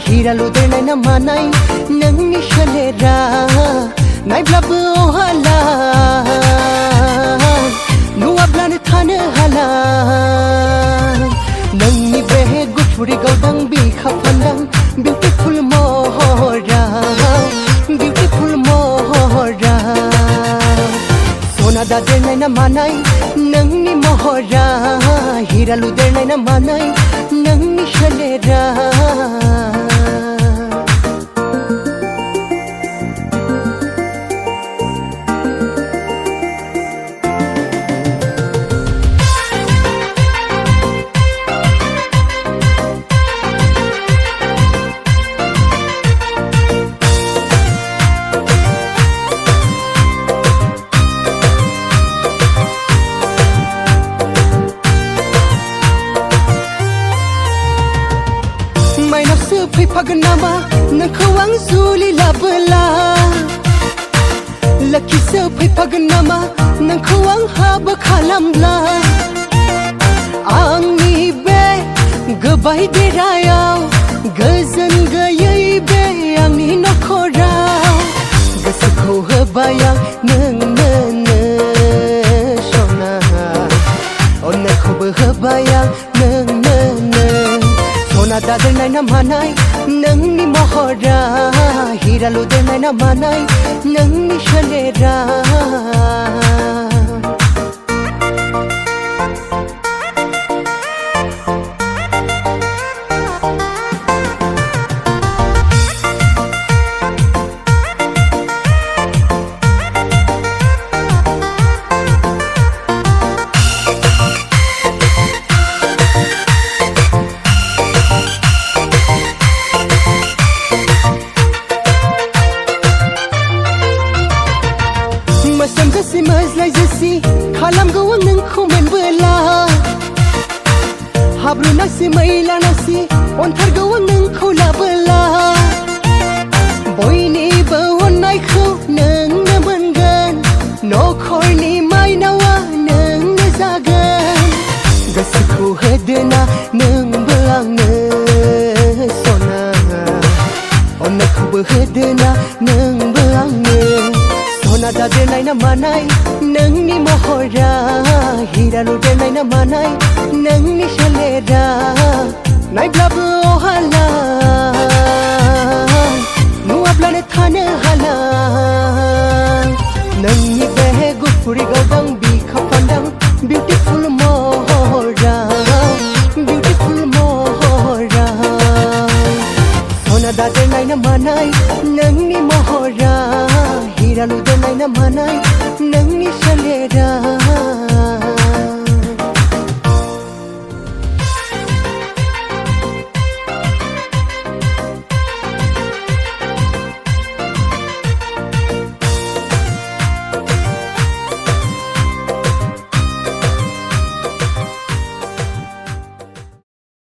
हिरा लुदेरनाय ना मानाय नोंनि सोलेरा नायब्लाबो अहाला नुवाब्लानो थानो हाला नोंनि बे गुफुरै गावदां बिखा फान्दां बिउटिफुल महरा बिउटिफुल महरा सना दादेरनाय ना मानाय नोंनि महरा हिरा लुदेरनाय ना मानाय नोंनि सोलेरा माइनावसो फैफागोन नामा नोंखौ आं जुलि लाबोला लोखिसो फैफागोन नामा नोंखौ आं हाबा खालामब्ला आंनि बे गोबाय देरायाव गोजोन गैयै बे आंनि नखराव गोसोखौ होबाय आं नोंनो सना अननायखौबो होबाय आं नोंनो सना दादेरनाय ना मानाय नोंनि महरा हिरा लुदेरनाय ना मानाय नोंनि सोलेरा मोसोम जसि मोज्लाय जसि खालामगौ आं नोंखौ मोनबोला हाब्रु नासि मैला नासि अनथारगौ आं नोंखौ लाबोला बयनिबो अननायखौ नोंनो मोनगोन नखरनि माइनावा नोंनो जागोन गोसोखौ होदोना नोंबो आंनो सना अननायखौबो होदोना नोंबो आंनो सना दादेरनाय ना मानाय नोंनि महरा हिरा लुदेरनाय ना मानाय नोंनि सोलेरा नायब्लाबो अहाला नुवाब्लानो थानो हाला नोंनि बे गुफुरै गावदां बिखा फान्दां बिउटिफुल महरा बिउटिफुल महरा सना दादेरनाय ना मानाय नोंनि महरा हिरा लुदेरनाय ना मानाय नोंनि सोलेरा